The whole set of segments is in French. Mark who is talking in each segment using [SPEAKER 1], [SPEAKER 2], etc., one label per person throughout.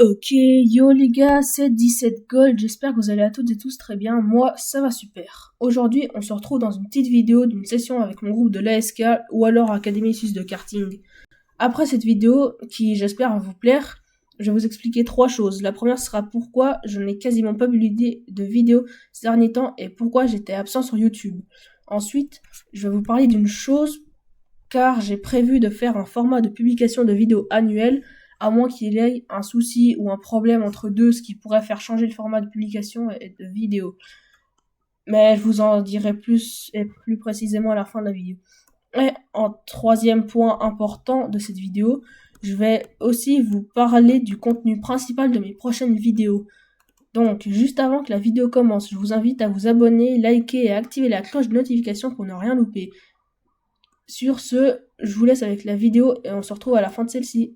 [SPEAKER 1] Ok, yo les gars, c'est 17 Gold, j'espère que vous allez à toutes et tous très bien, moi ça va super. Aujourd'hui on se retrouve dans une petite vidéo d'une session avec mon groupe de l'ASK ou alors Académie Suisse de Karting. Après cette vidéo, qui j'espère va vous plaire, je vais vous expliquer trois choses. La première sera pourquoi je n'ai quasiment pas publié de vidéo ces derniers temps et pourquoi j'étais absent sur YouTube. Ensuite, je vais vous parler d'une chose car j'ai prévu de faire un format de publication de vidéos annuel, à moins qu'il y ait un souci ou un problème entre deux, ce qui pourrait faire changer le format de publication et de vidéo. Mais je vous en dirai plus et plus précisément à la fin de la vidéo. Et en troisième point important de cette vidéo, je vais aussi vous parler du contenu principal de mes prochaines vidéos. Donc, juste avant que la vidéo commence, je vous invite à vous abonner, liker et activer la cloche de notification pour ne rien louper. Sur ce, je vous laisse avec la vidéo et on se retrouve à la fin de celle-ci.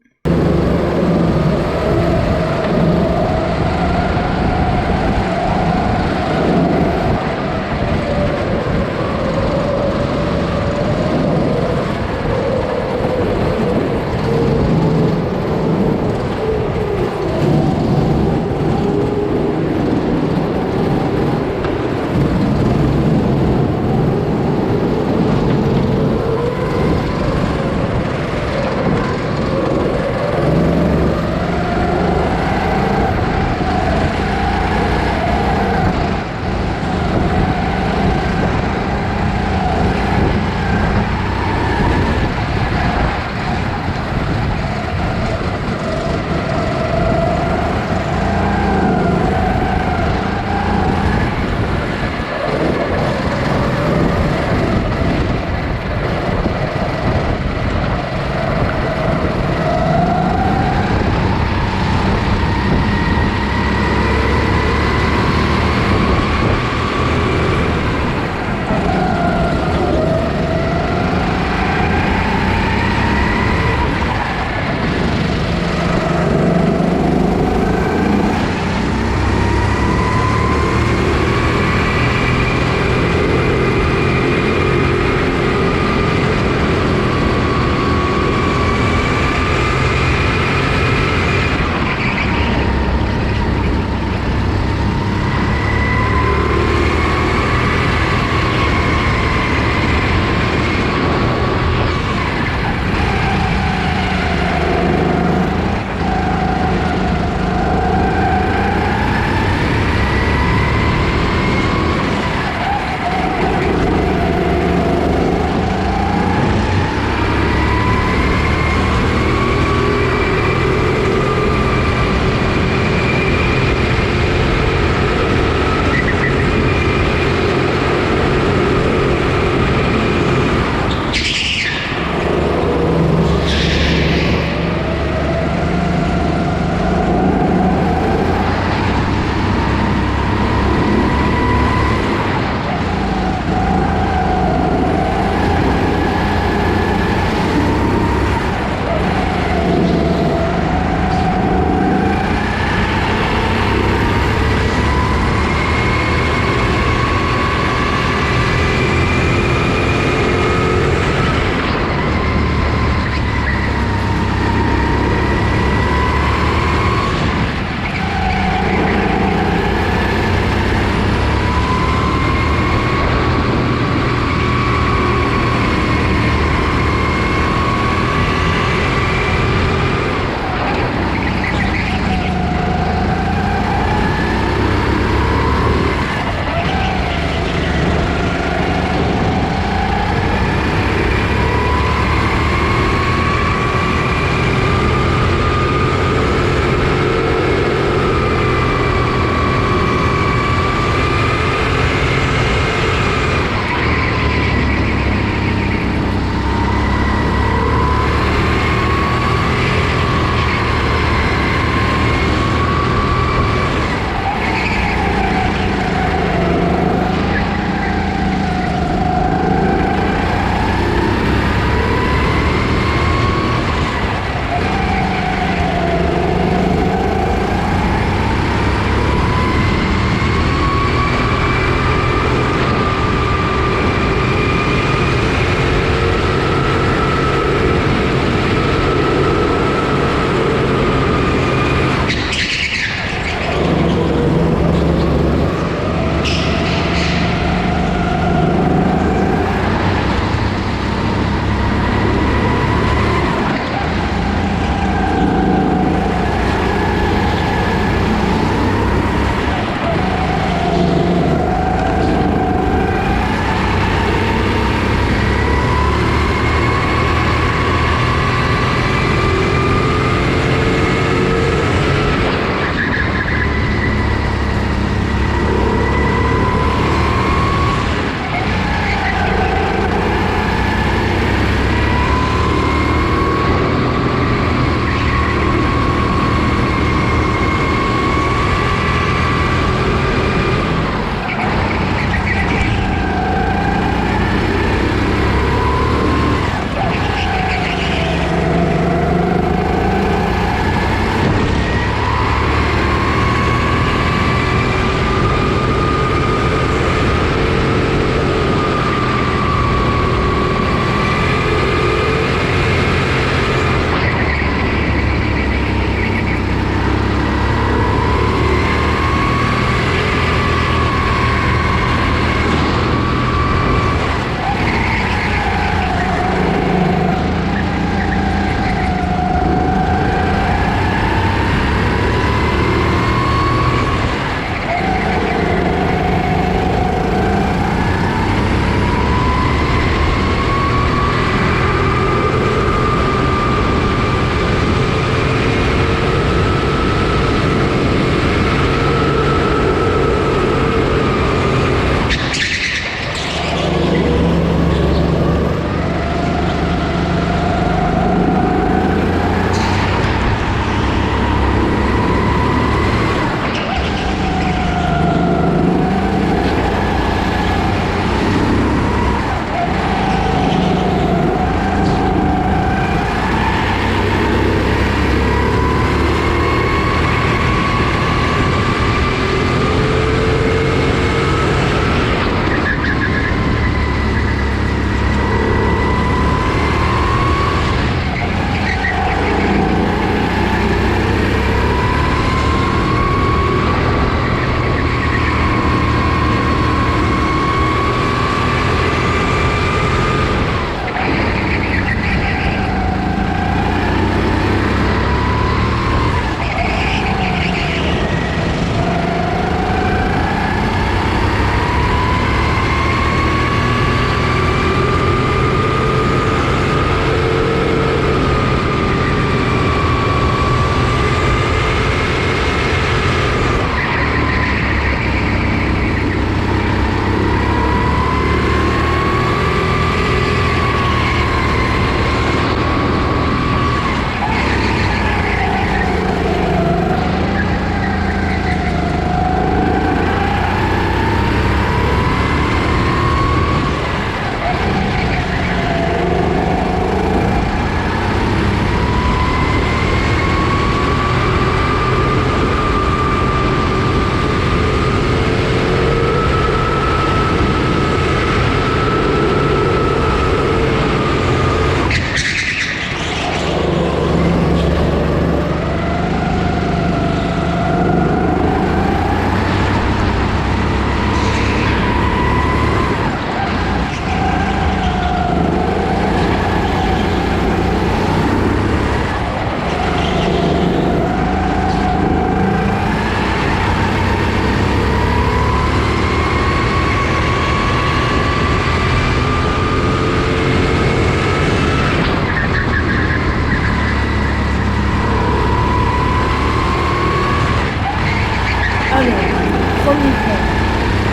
[SPEAKER 1] premier point.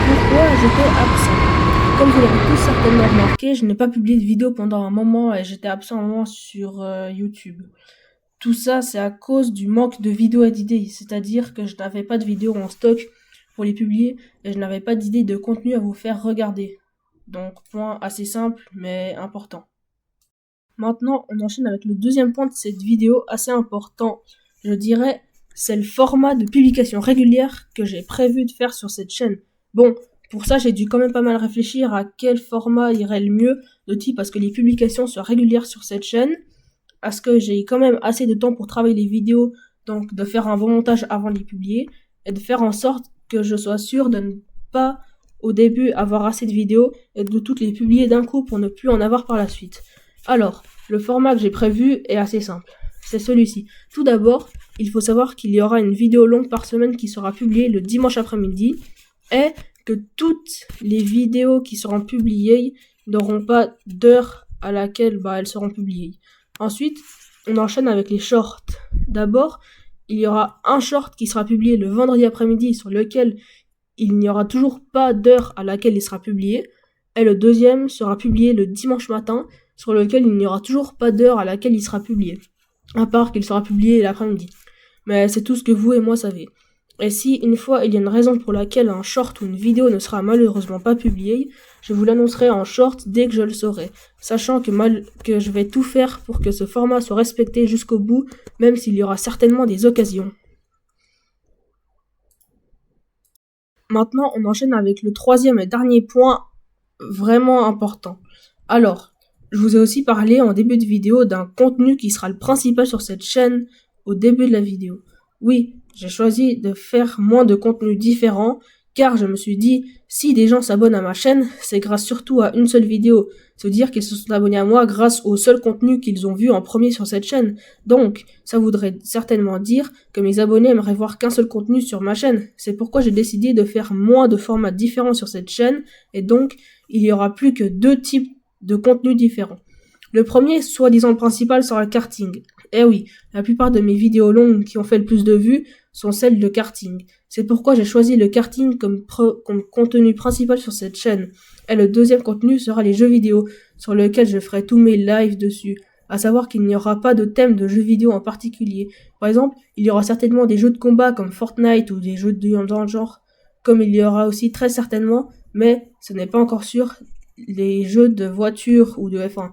[SPEAKER 1] Pourquoi j'étais absent? Comme vous l'avez tous certainement remarqué, je n'ai pas publié de vidéo pendant un moment et j'étais absent un moment sur YouTube. Tout ça, c'est à cause du manque de vidéos et d'idées, c'est-à-dire que je n'avais pas de vidéos en stock pour les publier et je n'avais pas d'idées de contenu à vous faire regarder. Donc, point assez simple mais important. Maintenant, on enchaîne avec le deuxième point de cette vidéo, assez important, je dirais, c'est le format de publication régulière que j'ai prévu de faire sur cette chaîne. Bon, pour ça, j'ai dû quand même pas mal réfléchir à quel format irait le mieux, de type à ce que les publications soient régulières sur cette chaîne, à ce que j'ai quand même assez de temps pour travailler les vidéos, donc de faire un bon montage avant de les publier, et de faire en sorte que je sois sûr de ne pas, au début, avoir assez de vidéos, et de toutes les publier d'un coup pour ne plus en avoir par la suite. Alors, le format que j'ai prévu est assez simple. C'est celui-ci. Tout d'abord, il faut savoir qu'il y aura une vidéo longue par semaine qui sera publiée le dimanche après-midi et que toutes les vidéos qui seront publiées n'auront pas d'heure à laquelle elles seront publiées. Ensuite, on enchaîne avec les shorts. D'abord, il y aura un short qui sera publié le vendredi après-midi sur lequel il n'y aura toujours pas d'heure à laquelle il sera publié. Et le deuxième sera publié le dimanche matin sur lequel il n'y aura toujours pas d'heure à laquelle il sera publié, à part qu'il sera publié l'après-midi. Mais c'est tout ce que vous et moi savez. Et si une fois il y a une raison pour laquelle un short ou une vidéo ne sera malheureusement pas publiée, je vous l'annoncerai en short dès que je le saurai, sachant que je vais tout faire pour que ce format soit respecté jusqu'au bout, même s'il y aura certainement des occasions. Maintenant, on enchaîne avec le troisième et dernier point vraiment important. Alors, je vous ai aussi parlé en début de vidéo d'un contenu qui sera le principal sur cette chaîne au début de la vidéo. Oui, j'ai choisi de faire moins de contenus différents car je me suis dit, si des gens s'abonnent à ma chaîne, c'est grâce surtout à une seule vidéo. Ça veut dire qu'ils se sont abonnés à moi grâce au seul contenu qu'ils ont vu en premier sur cette chaîne. Donc, ça voudrait certainement dire que mes abonnés aimeraient voir qu'un seul contenu sur ma chaîne. C'est pourquoi j'ai décidé de faire moins de formats différents sur cette chaîne et donc, il y aura plus que 2 types de contenus différents. Le premier, soi-disant principal, sera le karting. Eh oui, la plupart de mes vidéos longues qui ont fait le plus de vues sont celles de karting. C'est pourquoi j'ai choisi le karting comme contenu principal sur cette chaîne. Et le deuxième contenu sera les jeux vidéo, sur lequel je ferai tous mes lives dessus. À savoir qu'il n'y aura pas de thème de jeux vidéo en particulier. Par exemple, il y aura certainement des jeux de combat comme Fortnite ou des jeux dans le genre, comme il y aura aussi très certainement, mais ce n'est pas encore sûr, les jeux de voiture ou de F1.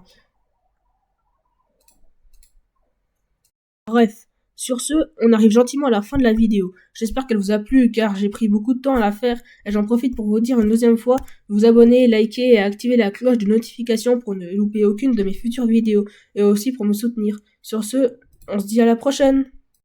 [SPEAKER 1] Bref, sur ce, on arrive gentiment à la fin de la vidéo. J'espère qu'elle vous a plu car j'ai pris beaucoup de temps à la faire et j'en profite pour vous dire une deuxième fois, vous abonner, liker et activer la cloche de notification pour ne louper aucune de mes futures vidéos et aussi pour me soutenir. Sur ce, on se dit à la prochaine!